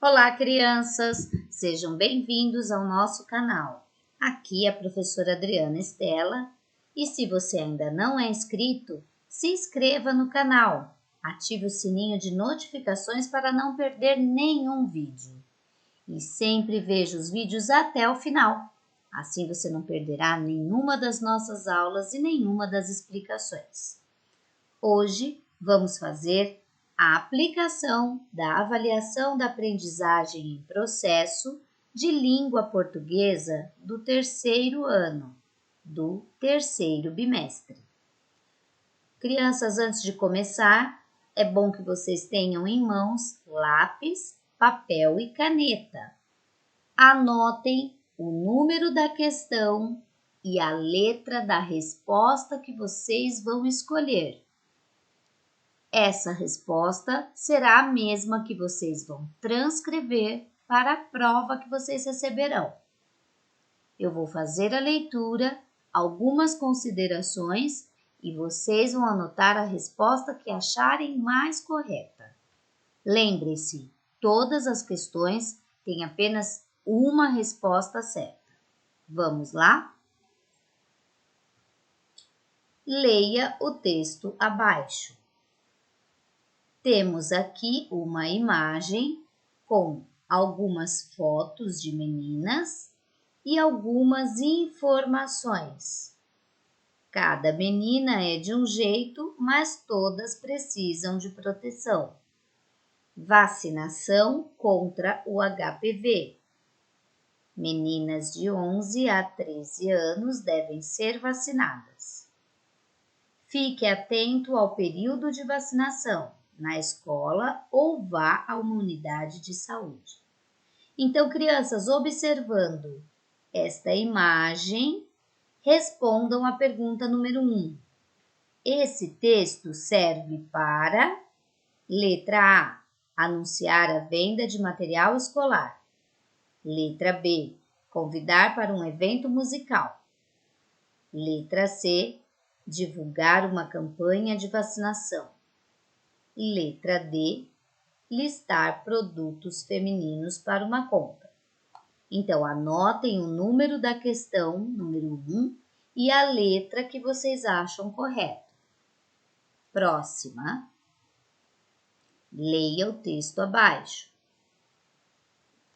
Olá, crianças! Sejam bem-vindos ao nosso canal. Aqui é a professora Adriana Estela e se você ainda não é inscrito, se inscreva no canal, ative o sininho de notificações para não perder nenhum vídeo. E sempre veja os vídeos até o final, assim você não perderá nenhuma das nossas aulas e nenhuma das explicações. Hoje vamos fazer a aplicação da avaliação da aprendizagem em processo de língua portuguesa do terceiro ano, do terceiro bimestre. Crianças, antes de começar, é bom que vocês tenham em mãos lápis, papel e caneta. Anotem o número da questão e a letra da resposta que vocês vão escolher. Essa resposta será a mesma que vocês vão transcrever para a prova que vocês receberão. Eu vou fazer a leitura, algumas considerações e vocês vão anotar a resposta que acharem mais correta. Lembre-se, todas as questões têm apenas uma resposta certa. Vamos lá? Leia o texto abaixo. Temos aqui uma imagem com algumas fotos de meninas e algumas informações. Cada menina é de um jeito, mas todas precisam de proteção. Vacinação contra o HPV. Meninas de 11 a 13 anos devem ser vacinadas. Fique atento ao período de vacinação na escola ou vá a uma unidade de saúde. Então, crianças, observando esta imagem, respondam a pergunta número 1. Esse texto serve para, letra A, anunciar a venda de material escolar. Letra B, convidar para um evento musical. Letra C, divulgar uma campanha de vacinação. Letra D, listar produtos femininos para uma compra. Então, anotem o número da questão, número 1, e a letra que vocês acham correta. Próxima. Leia o texto abaixo.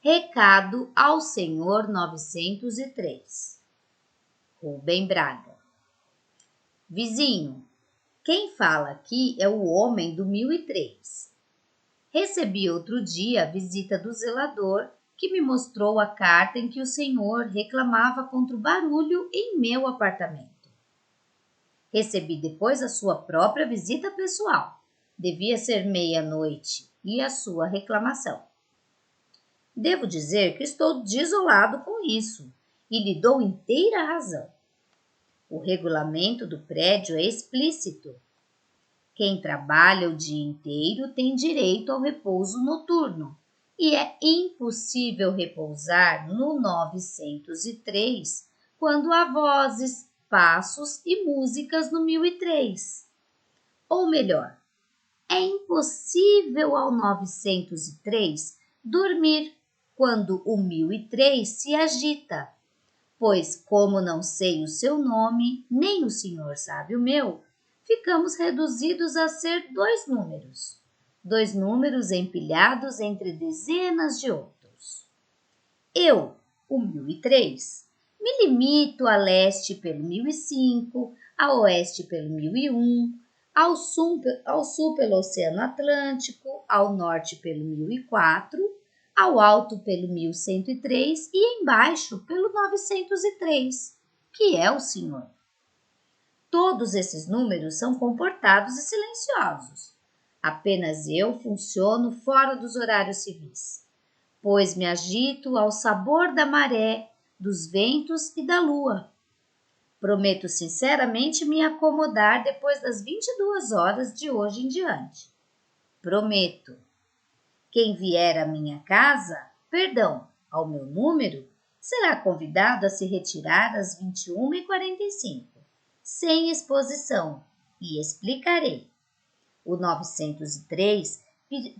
Recado ao senhor 903. Rubem Braga. Vizinho, quem fala aqui é o homem do 1003. Recebi outro dia a visita do zelador que me mostrou a carta em que o senhor reclamava contra o barulho em meu apartamento. Recebi depois a sua própria visita pessoal. Devia ser meia-noite e a sua reclamação. Devo dizer que estou desolado com isso e lhe dou inteira razão. O regulamento do prédio é explícito. Quem trabalha o dia inteiro tem direito ao repouso noturno e é impossível repousar no 903 quando há vozes, passos e músicas no 1003. Ou melhor, é impossível ao 903 dormir quando o 1003 se agita, pois como não sei o seu nome, nem o senhor sabe o meu, ficamos reduzidos a ser dois números empilhados entre dezenas de outros. Eu, o 1003, me limito a leste pelo 1005, a oeste pelo 1001, ao sul pelo Oceano Atlântico, ao norte pelo 1004, ao alto pelo 1103 e embaixo pelo 903, que é o senhor. Todos esses números são comportados e silenciosos. Apenas eu funciono fora dos horários civis, pois me agito ao sabor da maré, dos ventos e da lua. Prometo sinceramente me acomodar depois das 22 horas de hoje em diante. Prometo. Quem vier à minha casa, ao meu número, será convidado a se retirar às 21h45. Sem exposição, e explicarei. O 903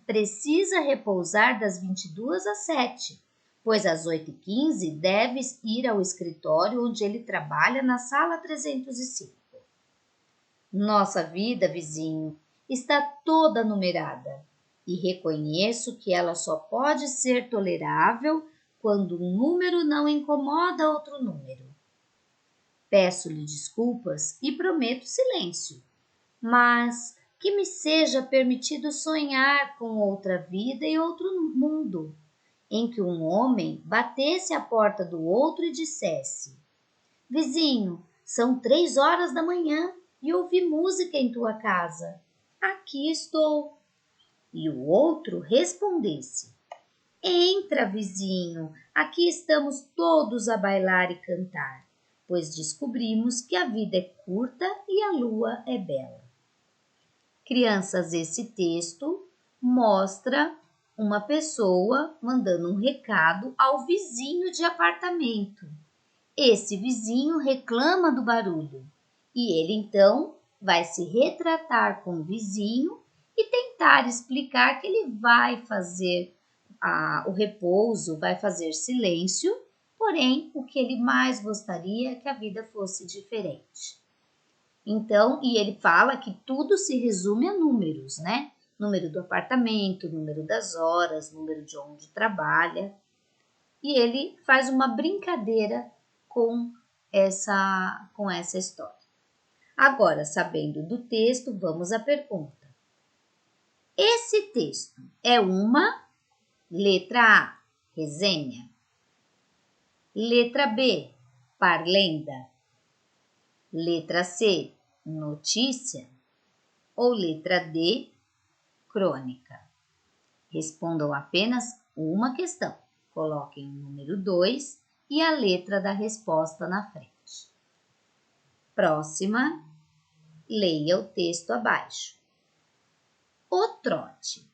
precisa repousar das 22 às 7, pois às 8h15 deve ir ao escritório onde ele trabalha na sala 305. Nossa vida, vizinho, está toda numerada e reconheço que ela só pode ser tolerável quando um número não incomoda outro número. Peço-lhe desculpas e prometo silêncio, mas que me seja permitido sonhar com outra vida e outro mundo, em que um homem batesse à porta do outro e dissesse: Vizinho, são 3 horas da manhã e ouvi música em tua casa. Aqui estou. E o outro respondesse: Entra, vizinho, aqui estamos todos a bailar e cantar, pois descobrimos que a vida é curta e a lua é bela. Crianças, esse texto mostra uma pessoa mandando um recado ao vizinho de apartamento. Esse vizinho reclama do barulho e ele então vai se retratar com o vizinho e tentar explicar que ele vai fazer o repouso, vai fazer silêncio, porém o que ele mais gostaria é que a vida fosse diferente. Então, e ele fala que tudo se resume a números, né? Número do apartamento, número das horas, número de onde trabalha. E ele faz uma brincadeira com essa história. Agora, sabendo do texto, vamos à pergunta. Esse texto é uma letra A, resenha. Letra B, parlenda. Letra C, notícia. Ou letra D, crônica. Respondam apenas uma questão. Coloquem o número 2 e a letra da resposta na frente. Próxima, leia o texto abaixo. O trote.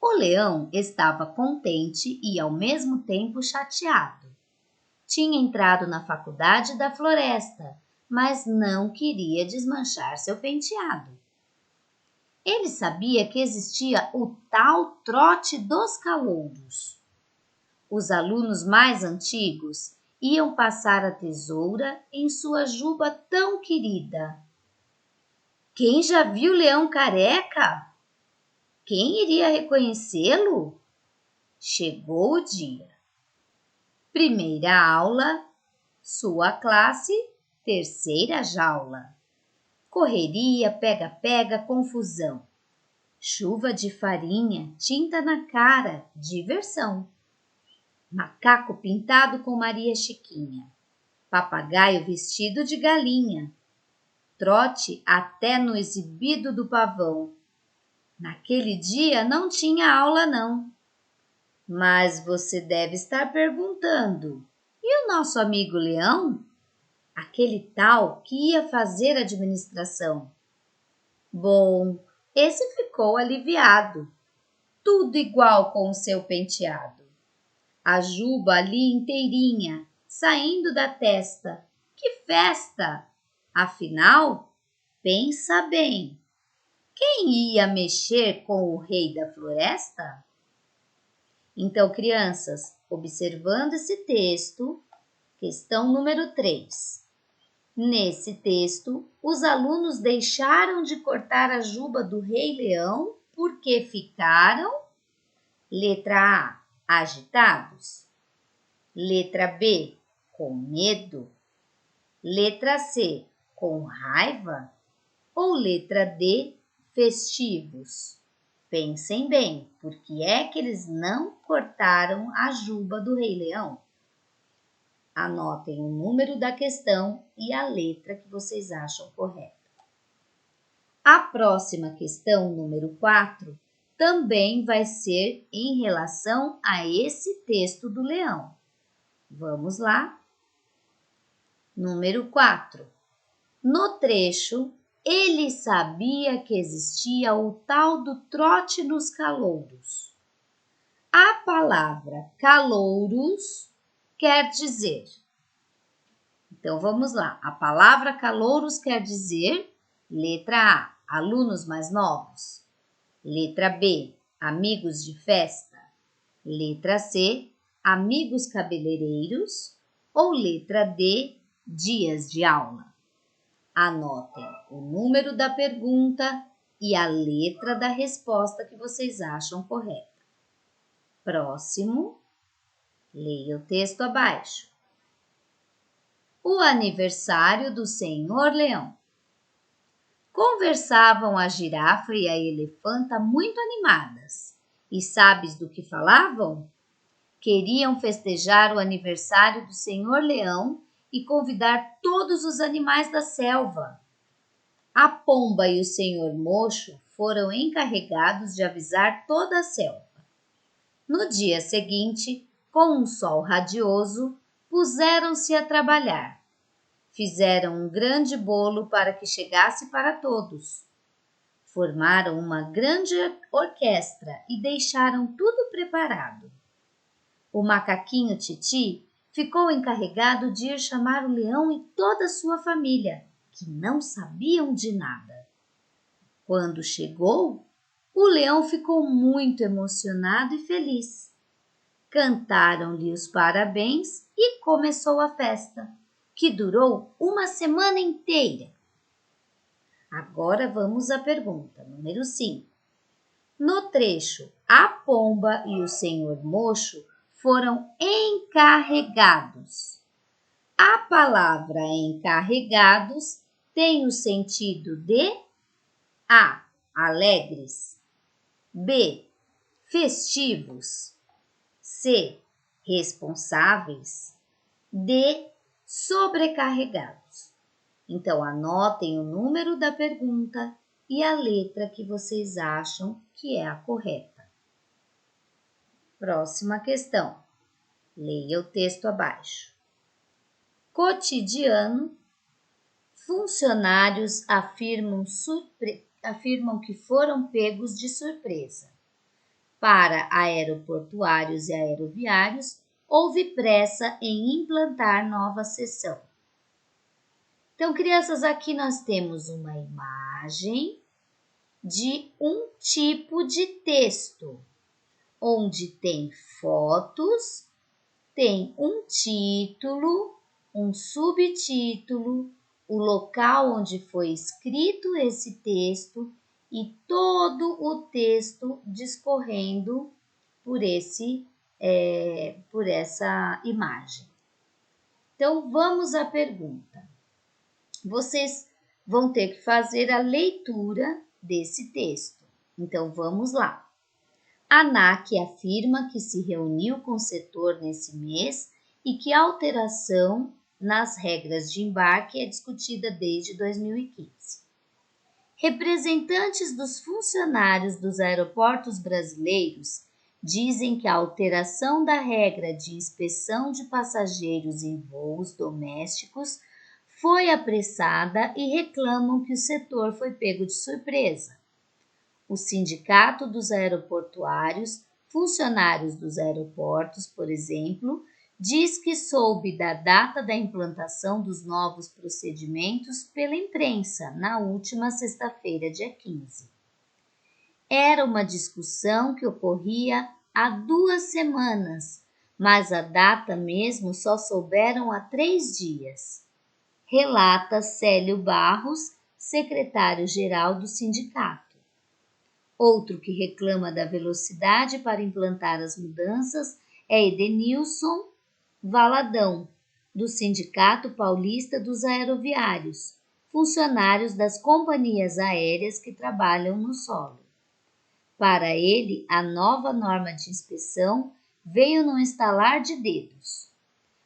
O leão estava contente e ao mesmo tempo chateado. Tinha entrado na faculdade da floresta, mas não queria desmanchar seu penteado. Ele sabia que existia o tal trote dos calouros. Os alunos mais antigos iam passar a tesoura em sua juba tão querida. Quem já viu Leão Careca? Quem iria reconhecê-lo? Chegou o dia. Primeira aula, sua classe, terceira jaula. Correria, pega-pega, confusão. Chuva de farinha, tinta na cara, diversão. Macaco pintado com Maria Chiquinha. Papagaio vestido de galinha. Trote até no exibido do pavão. Naquele dia não tinha aula não. Mas você deve estar perguntando, e o nosso amigo Leão? Aquele tal que ia fazer administração. Bom, esse ficou aliviado. Tudo igual com o seu penteado. A juba ali inteirinha, saindo da testa. Que festa! Afinal, pensa bem. Quem ia mexer com o rei da floresta? Então, crianças, observando esse texto, questão número 3. Nesse texto, os alunos deixaram de cortar a juba do Rei Leão porque ficaram, letra A, agitados, letra B, com medo, letra C, com raiva ou letra D, festivos? Pensem bem, por que é que eles não cortaram a juba do Rei Leão? Anotem o número da questão e a letra que vocês acham correta. A próxima questão, número 4, também vai ser em relação a esse texto do leão. Vamos lá? Número 4. No trecho, ele sabia que existia o tal do trote nos calouros. A palavra calouros quer dizer. Então, vamos lá. A palavra calouros quer dizer, letra A, alunos mais novos. Letra B, amigos de festa. Letra C, amigos cabeleireiros. Ou letra D, dias de aula. Anotem o número da pergunta e a letra da resposta que vocês acham correta. Próximo, leia o texto abaixo. O aniversário do Senhor Leão. Conversavam a girafa e a elefanta muito animadas. E sabes do que falavam? Queriam festejar o aniversário do Senhor Leão e convidar todos os animais da selva. A pomba e o Senhor Mocho foram encarregados de avisar toda a selva. No dia seguinte, com um sol radioso, puseram-se a trabalhar. Fizeram um grande bolo para que chegasse para todos. Formaram uma grande orquestra e deixaram tudo preparado. O macaquinho Titi ficou encarregado de ir chamar o leão e toda a sua família, que não sabiam de nada. Quando chegou, o leão ficou muito emocionado e feliz. Cantaram-lhe os parabéns e começou a festa, que durou uma semana inteira. Agora vamos à pergunta número 5. No trecho, a pomba e o senhor Mocho foram encarregados. A palavra encarregados tem o sentido de A, alegres, B, festivos, C, responsáveis, D, sobrecarregados. Então, anotem o número da pergunta e a letra que vocês acham que é a correta. Próxima questão. Leia o texto abaixo. Cotidiano. Funcionários afirmam que foram pegos de surpresa. Para aeroportuários e aeroviários, houve pressa em implantar nova seção. Então, crianças, aqui nós temos uma imagem de um tipo de texto, onde tem fotos, tem um título, um subtítulo, o local onde foi escrito esse texto e todo o texto discorrendo por essa imagem. Então, vamos à pergunta. Vocês vão ter que fazer a leitura desse texto. Então, vamos lá. A ANAC afirma que se reuniu com o setor nesse mês e que a alteração nas regras de embarque é discutida desde 2015. Representantes dos funcionários dos aeroportos brasileiros dizem que a alteração da regra de inspeção de passageiros em voos domésticos foi apressada e reclamam que o setor foi pego de surpresa. O Sindicato dos Aeroportuários, funcionários dos aeroportos, por exemplo, diz que soube da data da implantação dos novos procedimentos pela imprensa na última sexta-feira, dia 15. Era uma discussão que ocorria há 2 semanas, mas a data mesmo só souberam há 3 dias. Relata Célio Barros, secretário-geral do sindicato. Outro que reclama da velocidade para implantar as mudanças é Edenilson Valadão, do Sindicato Paulista dos Aeroviários, funcionários das companhias aéreas que trabalham no solo. Para ele, a nova norma de inspeção veio num estalar de dedos.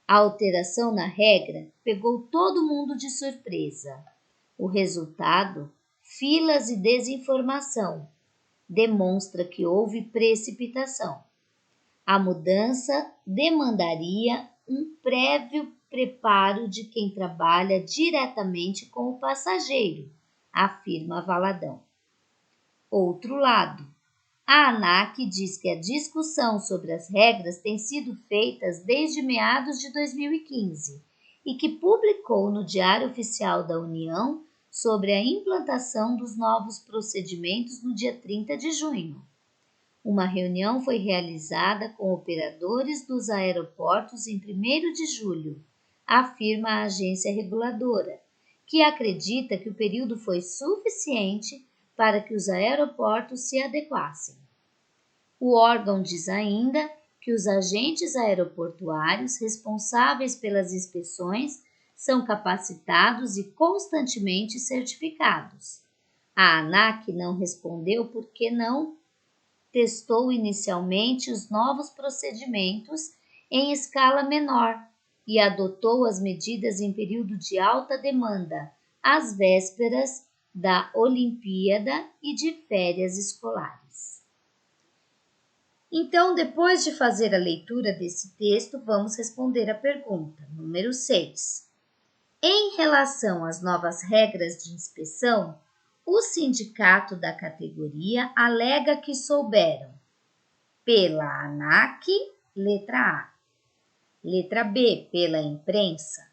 A alteração na regra pegou todo mundo de surpresa. O resultado, filas e desinformação, demonstra que houve precipitação. A mudança demandaria um prévio preparo de quem trabalha diretamente com o passageiro, afirma Valadão. Outro lado, a ANAC diz que a discussão sobre as regras tem sido feita desde meados de 2015 e que publicou no Diário Oficial da União sobre a implantação dos novos procedimentos no dia 30 de junho. Uma reunião foi realizada com operadores dos aeroportos em 1º de julho, afirma a agência reguladora, que acredita que o período foi suficiente para que os aeroportos se adequassem. O órgão diz ainda que os agentes aeroportuários responsáveis pelas inspeções são capacitados e constantemente certificados. A ANAC não respondeu porque não testou inicialmente os novos procedimentos em escala menor e adotou as medidas em período de alta demanda, às vésperas da Olimpíada e de férias escolares. Então, depois de fazer a leitura desse texto, vamos responder a pergunta número 6. Em relação às novas regras de inspeção, o sindicato da categoria alega que souberam pela ANAC, letra A. Letra B, pela imprensa.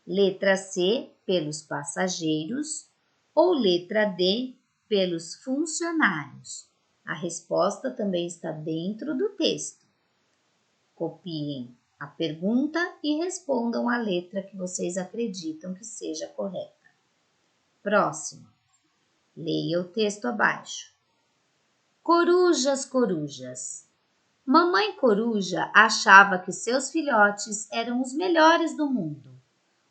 Letra C, pelos passageiros. Ou letra D, pelos funcionários. A resposta também está dentro do texto. Copiem a pergunta e respondam a letra que vocês acreditam que seja correta. Próximo. Leia o texto abaixo. Corujas, corujas. Mamãe Coruja achava que seus filhotes eram os melhores do mundo,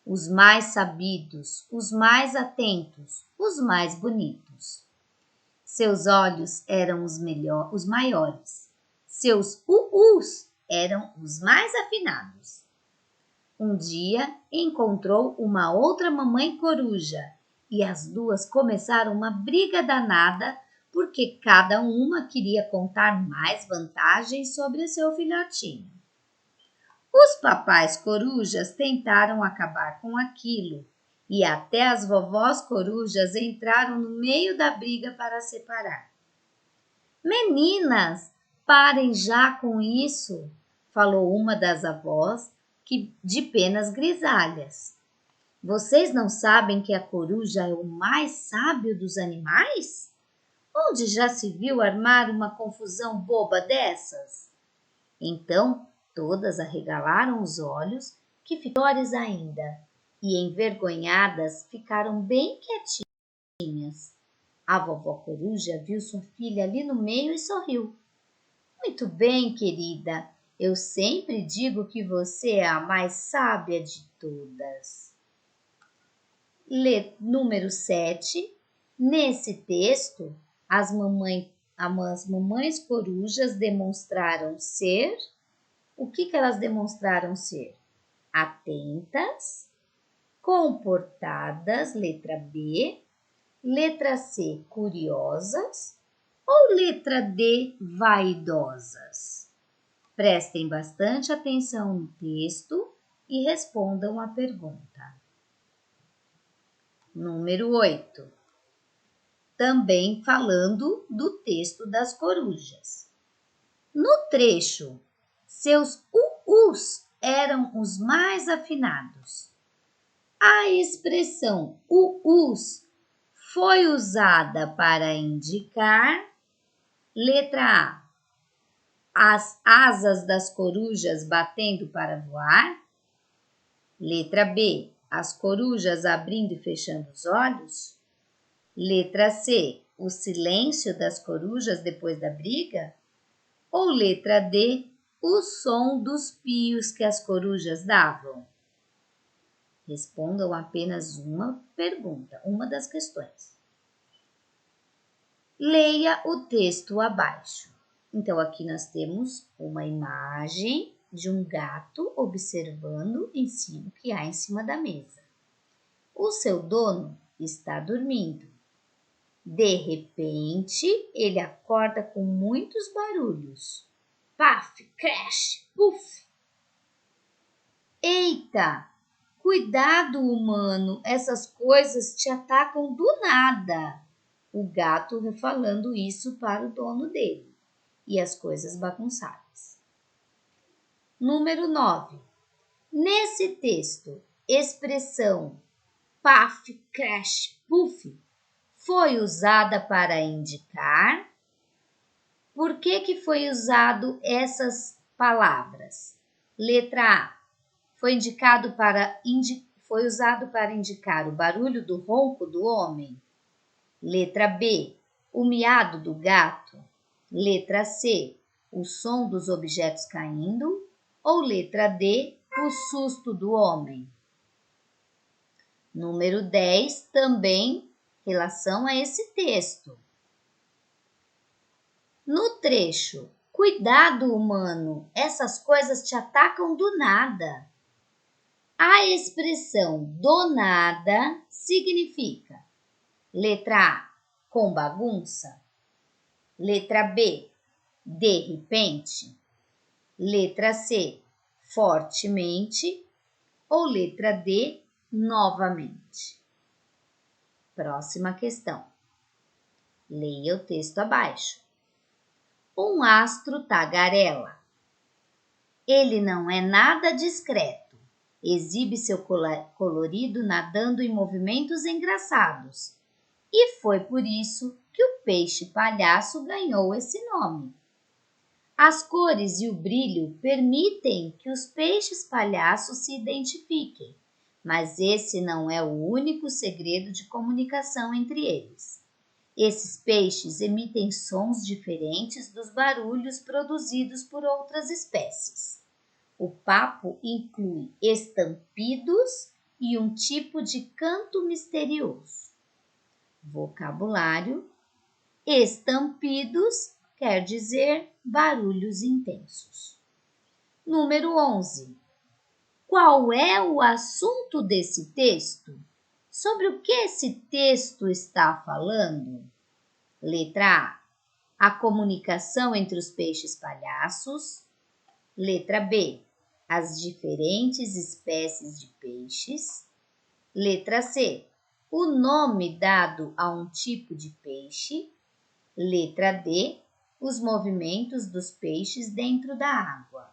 os mais sabidos, os mais atentos, os mais bonitos. Seus olhos eram os maiores, seus uus eram os mais afinados. Um dia encontrou uma outra mamãe coruja e as duas começaram uma briga danada porque cada uma queria contar mais vantagens sobre o seu filhotinho. Os papais corujas tentaram acabar com aquilo e até as vovós corujas entraram no meio da briga para separar. Meninas, parem já com isso, falou uma das avós de penas grisalhas. Vocês não sabem que a coruja é o mais sábio dos animais? Onde já se viu armar uma confusão boba dessas? Então, todas arregalaram os olhos, que piores ainda, e envergonhadas ficaram bem quietinhas. A vovó coruja viu sua filha ali no meio e sorriu. Muito bem, querida, eu sempre digo que você é a mais sábia de todas. Número 7. Nesse texto, as mamães corujas demonstraram ser. O que elas demonstraram ser? Atentas, comportadas, letra B. Letra C, curiosas. Ou letra D, vaidosas? Prestem bastante atenção no texto e respondam a pergunta. Número 8. Também falando do texto das corujas. No trecho, seus uus eram os mais afinados. A expressão uus foi usada para indicar, letra A, as asas das corujas batendo para voar. Letra B, as corujas abrindo e fechando os olhos. Letra C, o silêncio das corujas depois da briga. Ou letra D, o som dos pios que as corujas davam. Respondam apenas uma pergunta, uma das questões. Leia o texto abaixo. Então, aqui nós temos uma imagem de um gato observando o que há em cima da mesa. O seu dono está dormindo. De repente, ele acorda com muitos barulhos. Paf, crash, puf. Eita! Cuidado, humano, essas coisas te atacam do nada. O gato falando isso para o dono dele. E as coisas bagunçadas. Número 9. Nesse texto, expressão paf, crash, puff foi usada para indicar? Por que foi usado essas palavras? Letra A. Foi usado para indicar o barulho do ronco do homem. Letra B. O miado do gato. Letra C. O som dos objetos caindo. Ou letra D. O susto do homem. Número 10, também relação a esse texto. No trecho, cuidado humano, essas coisas te atacam do nada. A expressão do nada significa: letra A, com bagunça. Letra B, de repente. Letra C, fortemente. Ou letra D, novamente. Próxima questão. Leia o texto abaixo. Um astro tagarela. Ele não é nada discreto. Exibe seu colorido nadando em movimentos engraçados. E foi por isso que o peixe palhaço ganhou esse nome. As cores e o brilho permitem que os peixes palhaços se identifiquem, mas esse não é o único segredo de comunicação entre eles. Esses peixes emitem sons diferentes dos barulhos produzidos por outras espécies. O papo inclui estampidos e um tipo de canto misterioso. Vocabulário: estampidos quer dizer barulhos intensos. Número 11. Qual é o assunto desse texto? Sobre o que esse texto está falando? Letra A. A comunicação entre os peixes palhaços. Letra B. As diferentes espécies de peixes. Letra C. O nome dado a um tipo de peixe. Letra D. Os movimentos dos peixes dentro da água.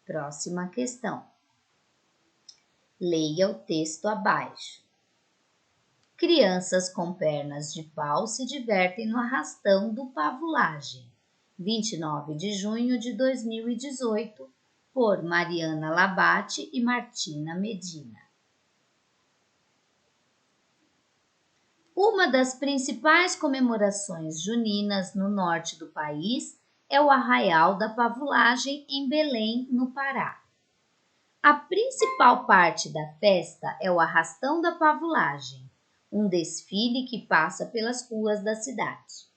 Próxima questão. Leia o texto abaixo. Crianças com pernas de pau se divertem no arrastão do Pavulagem. 29 de junho de 2018, por Mariana Labate e Martina Medina. Uma das principais comemorações juninas no norte do país é o Arraial da Pavulagem em Belém, no Pará. A principal parte da festa é o Arrastão da Pavulagem, um desfile que passa pelas ruas da cidade.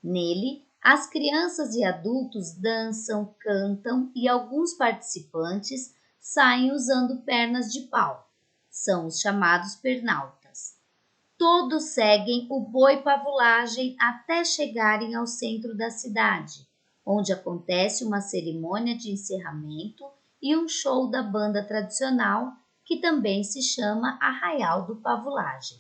Nele, as crianças e adultos dançam, cantam e alguns participantes saem usando pernas de pau. São os chamados pernaltas. Todos seguem o boi Pavulagem até chegarem ao centro da cidade, onde acontece uma cerimônia de encerramento e um show da banda tradicional, que também se chama Arraial do Pavulagem.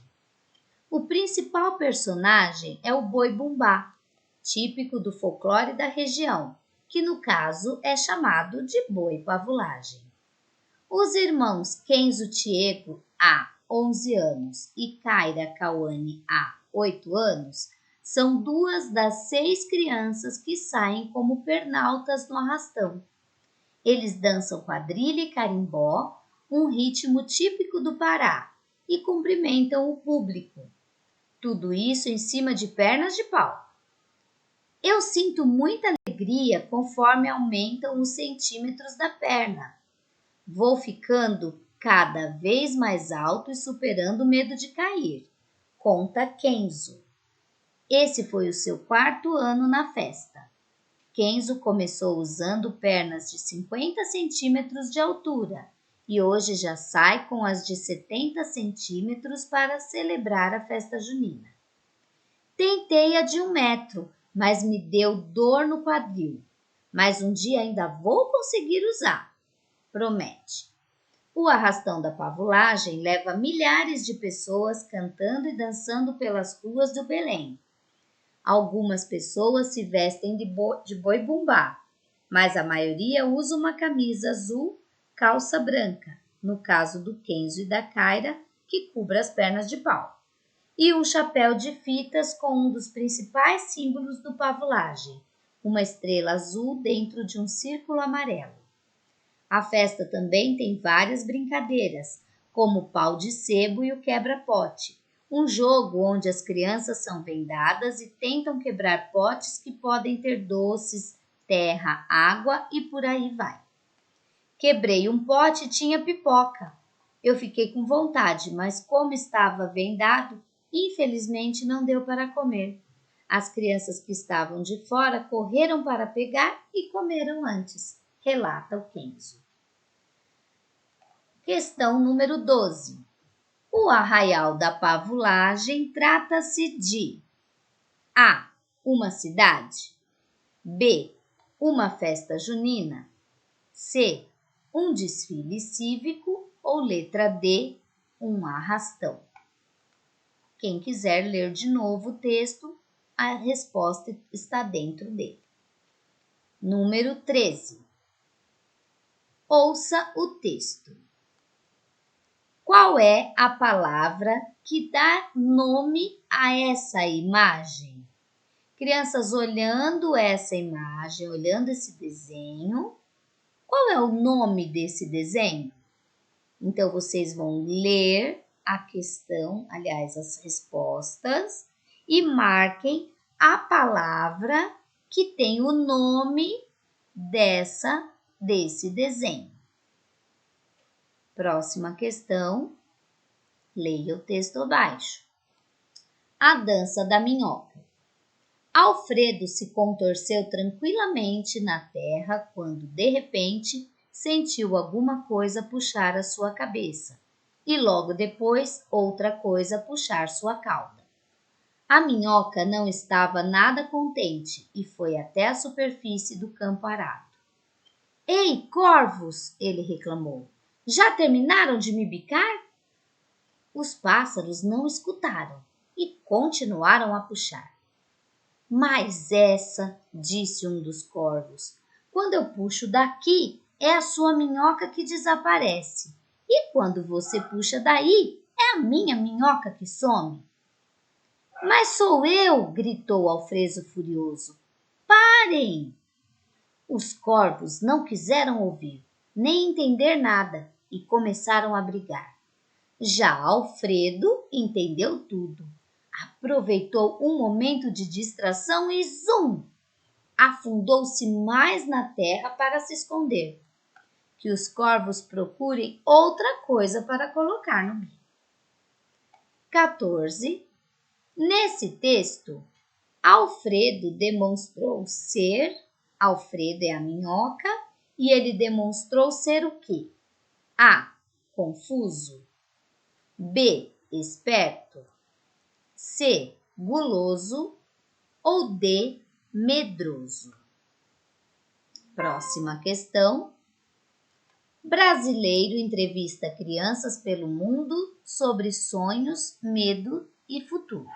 O principal personagem é o boi bumbá, típico do folclore da região, que no caso é chamado de boi Pavulagem. Os irmãos Kenzo Tiego, há 11 anos, e Kaira Cauane, há 8 anos, são duas das 6 crianças que saem como pernaltas no arrastão. Eles dançam quadrilha e carimbó, um ritmo típico do Pará, e cumprimentam o público. Tudo isso em cima de pernas de pau. Eu sinto muita alegria conforme aumentam os centímetros da perna. Vou ficando cada vez mais alto e superando o medo de cair, conta Kenzo. Esse foi o seu 4º ano na festa. Kenzo começou usando pernas de 50 centímetros de altura e hoje já sai com as de 70 centímetros para celebrar a festa junina. Tentei a de 1 metro, mas me deu dor no quadril. Mas um dia ainda vou conseguir usar, promete. O arrastão da Pavulagem leva milhares de pessoas cantando e dançando pelas ruas do Belém. Algumas pessoas se vestem de boi bumbá, mas a maioria usa uma camisa azul, calça branca, no caso do Kenzo e da Kaira, que cubra as pernas de pau, e um chapéu de fitas com um dos principais símbolos do pavulagem, uma estrela azul dentro de um círculo amarelo. A festa também tem várias brincadeiras, como o pau de sebo e o quebra-pote, um jogo onde as crianças são vendadas e tentam quebrar potes que podem ter doces, terra, água e por aí vai. Quebrei um pote e tinha pipoca. Eu fiquei com vontade, mas como estava vendado, infelizmente não deu para comer. As crianças que estavam de fora correram para pegar e comeram antes, relata o Kenzo. Questão número 12. O arraial da pavulagem trata-se de A. Uma cidade. B. Uma festa junina. C. Um desfile cívico. Ou letra D. Um arrastão. Quem quiser ler de novo o texto, a resposta está dentro dele. Número 13. Ouça o texto. Qual é a palavra que dá nome a essa imagem? Crianças olhando essa imagem, olhando esse desenho, qual é o nome desse desenho? Então, vocês vão ler a questão, aliás, as respostas, e marquem a palavra que tem o nome desse desenho. Próxima questão, leia o texto abaixo. A dança da minhoca. Alfredo se contorceu tranquilamente na terra quando, de repente, sentiu alguma coisa puxar a sua cabeça e logo depois outra coisa puxar sua cauda. A minhoca não estava nada contente e foi até a superfície do campo arado. Ei, corvos! Ele reclamou. Já terminaram de me bicar? Os pássaros não escutaram e continuaram a puxar. Mas essa, disse um dos corvos, quando eu puxo daqui, é a sua minhoca que desaparece. E quando você puxa daí, é a minha minhoca que some. Mas sou eu, gritou Alfredo furioso. Parem! Os corvos não quiseram ouvir, nem entender nada e começaram a brigar. Já Alfredo entendeu tudo. Aproveitou um momento de distração e zum! Afundou-se mais na terra para se esconder. Que os corvos procurem outra coisa para colocar no bico. 14. Nesse texto, Alfredo demonstrou ser, Alfredo é a minhoca, e ele demonstrou ser o quê? A. Confuso. B. Esperto. C. Guloso. Ou D. Medroso. Próxima questão. Brasileiro entrevista crianças pelo mundo sobre sonhos, medo e futuro.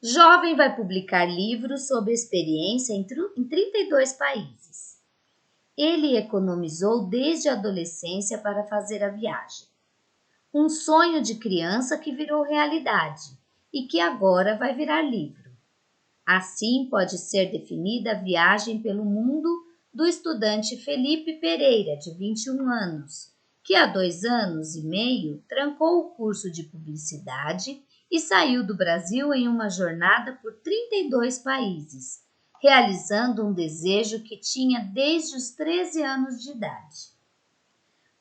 Jovem vai publicar livros sobre experiência em 32 países. Ele economizou desde a adolescência para fazer a viagem. Um sonho de criança que virou realidade e que agora vai virar livro. Assim pode ser definida a viagem pelo mundo do estudante Felipe Pereira, de 21 anos, que há 2 anos e meio trancou o curso de publicidade e saiu do Brasil em uma jornada por 32 países, realizando um desejo que tinha desde os 13 anos de idade.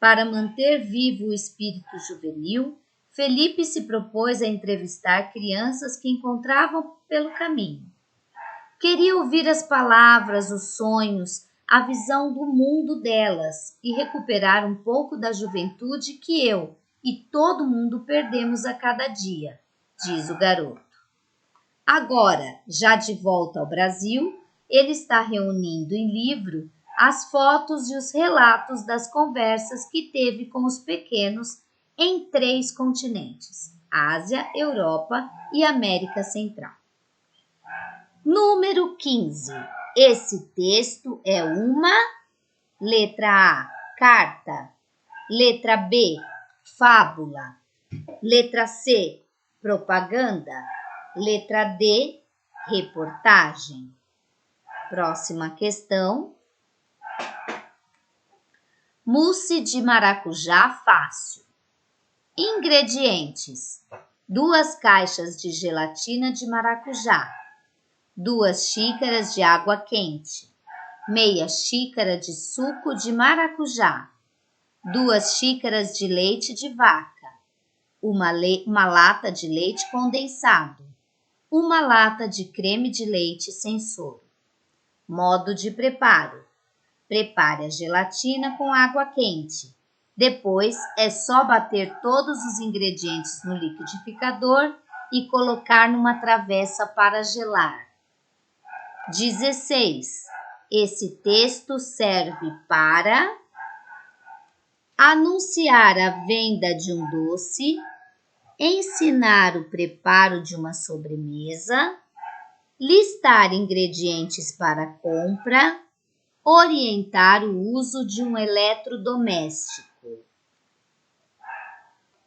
Para manter vivo o espírito juvenil, Felipe se propôs a entrevistar crianças que encontravam pelo caminho. Queria ouvir as palavras, os sonhos, a visão do mundo delas e recuperar um pouco da juventude que eu e todo mundo perdemos a cada dia, diz o garoto. Agora, já de volta ao Brasil, ele está reunindo em livro as fotos e os relatos das conversas que teve com os pequenos em 3 continentes, Ásia, Europa e América Central. Número 15. Esse texto é uma letra A, carta, letra B, fábula, Letra C, propaganda. Letra D, reportagem. Próxima questão. Mousse de maracujá fácil. Ingredientes: 2 caixas de gelatina de maracujá, 2 xícaras de água quente, meia xícara de suco de maracujá, 2 xícaras de leite de vaca, uma lata de leite condensado, uma lata de creme de leite sem soro. Modo de preparo: prepare a gelatina com água quente. Depois é só bater todos os ingredientes no liquidificador e colocar numa travessa para gelar. 16. Esse texto serve para anunciar a venda de um doce, ensinar o preparo de uma sobremesa, listar ingredientes para compra, orientar o uso de um eletrodoméstico.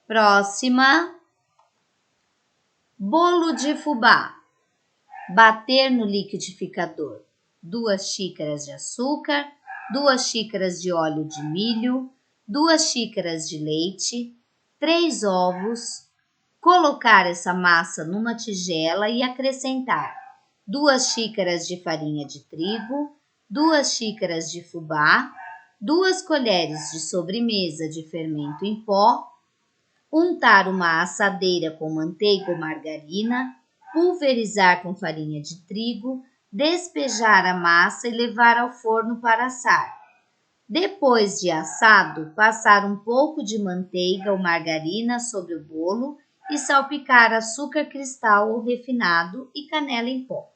Próxima. Bolo de fubá. Bater no liquidificador 2 xícaras de açúcar, 2 xícaras de óleo de milho, 2 xícaras de leite, 3 ovos, colocar essa massa numa tigela e acrescentar 2 xícaras de farinha de trigo, 2 xícaras de fubá, 2 colheres de sobremesa de fermento em pó, untar uma assadeira com manteiga ou margarina, pulverizar com farinha de trigo, despejar a massa e levar ao forno para assar. Depois de assado, passar um pouco de manteiga ou margarina sobre o bolo e salpicar açúcar cristal ou refinado e canela em pó.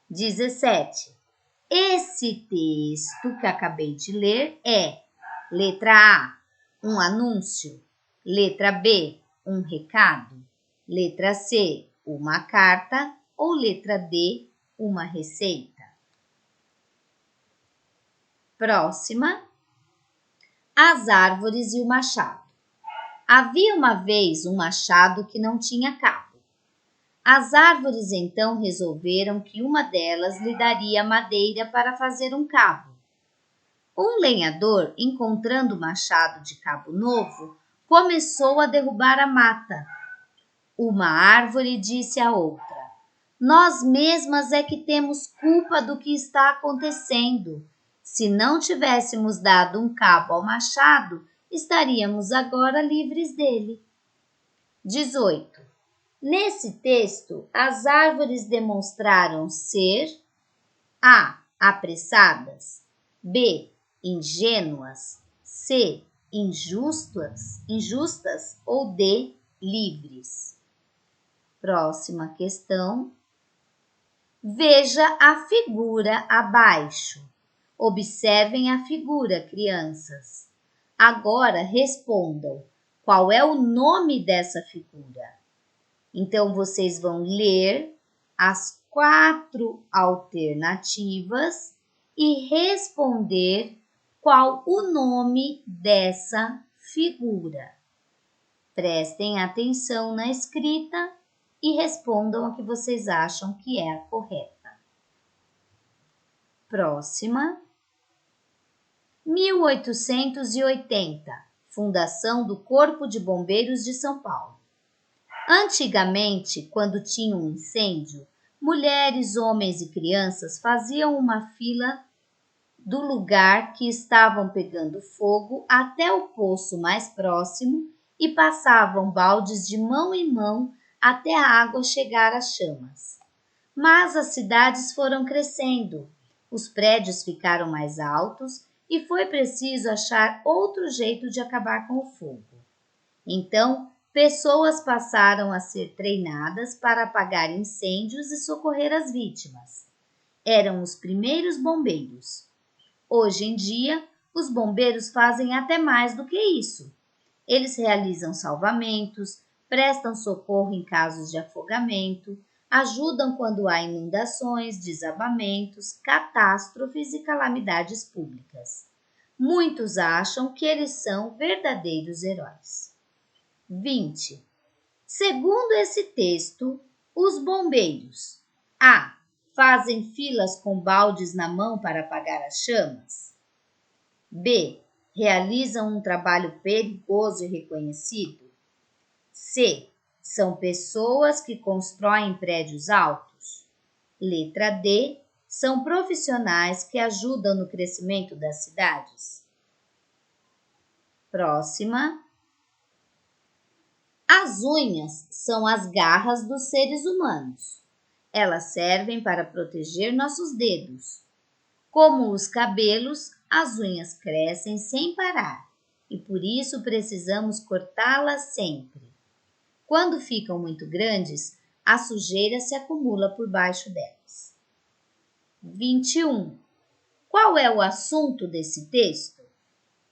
17. Esse texto que acabei de ler é: letra A, um anúncio. Letra B, um recado. Letra C, uma carta. Ou letra D, uma receita. Próxima. As árvores e o machado. Havia uma vez um machado que não tinha cabo. As árvores então resolveram que uma delas lhe daria madeira para fazer um cabo. Um lenhador, encontrando o machado de cabo novo, começou a derrubar a mata. Uma árvore disse à outra: nós mesmas é que temos culpa do que está acontecendo. Se não tivéssemos dado um cabo ao machado, estaríamos agora livres dele. 18. Nesse texto, as árvores demonstraram ser A. Apressadas, B. Ingênuas, C. Injustas ou D. Livres. Próxima questão. Veja a figura abaixo. Observem a figura, crianças. Agora respondam: qual é o nome dessa figura? Então, vocês vão ler as 4 alternativas e responder qual o nome dessa figura. Prestem atenção na escrita e respondam a que vocês acham que é a correta. Próxima. 1880, Fundação do Corpo de Bombeiros de São Paulo. Antigamente, quando tinha um incêndio, mulheres, homens e crianças faziam uma fila do lugar que estavam pegando fogo até o poço mais próximo e passavam baldes de mão em mão até a água chegar às chamas. Mas as cidades foram crescendo, os prédios ficaram mais altos e foi preciso achar outro jeito de acabar com o fogo. Então, pessoas passaram a ser treinadas para apagar incêndios e socorrer as vítimas. Eram os primeiros bombeiros. Hoje em dia, os bombeiros fazem até mais do que isso. Eles realizam salvamentos, prestam socorro em casos de afogamento, ajudam quando há inundações, desabamentos, catástrofes e calamidades públicas. Muitos acham que eles são verdadeiros heróis. 20. Segundo esse texto, os bombeiros A. Fazem filas com baldes na mão para apagar as chamas. B. Realizam um trabalho perigoso e reconhecido. C. São pessoas que constroem prédios altos. Letra D. São profissionais que ajudam no crescimento das cidades. Próxima. As unhas são as garras dos seres humanos. Elas servem para proteger nossos dedos. Como os cabelos, as unhas crescem sem parar e por isso precisamos cortá-las sempre. Quando ficam muito grandes, a sujeira se acumula por baixo delas. 21. Qual é o assunto desse texto?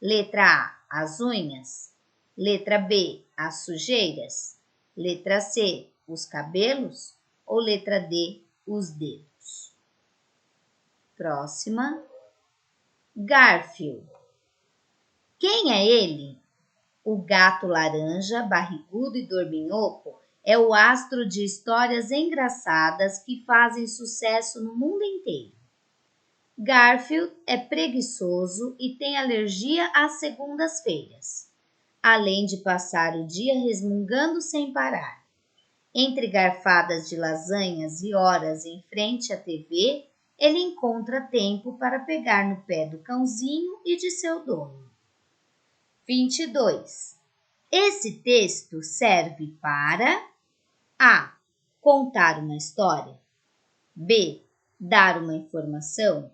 Letra A, as unhas. Letra B, as sujeiras. Letra C, os cabelos. Ou letra D, os dedos. Próxima. Garfield. Quem é ele? O gato laranja, barrigudo e dorminhoco é o astro de histórias engraçadas que fazem sucesso no mundo inteiro. Garfield é preguiçoso e tem alergia às segundas-feiras, além de passar o dia resmungando sem parar. Entre garfadas de lasanhas e horas em frente à TV, ele encontra tempo para pegar no pé do cãozinho e de seu dono. 22. Esse texto serve para A. Contar uma história. B. Dar uma informação.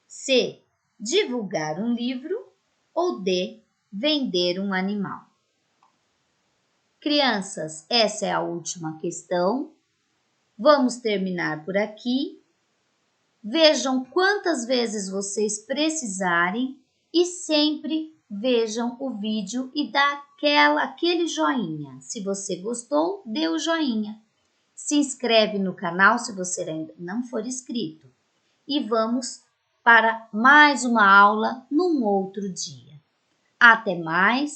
C. Divulgar um livro. Ou D. Vender um animal. Crianças, essa é a última questão. Vamos terminar por aqui. Vejam quantas vezes vocês precisarem e sempre vejam o vídeo e dá aquele joinha. Se você gostou, dê o joinha. Se inscreve no canal se você ainda não for inscrito. E vamos para mais uma aula num outro dia. Até mais!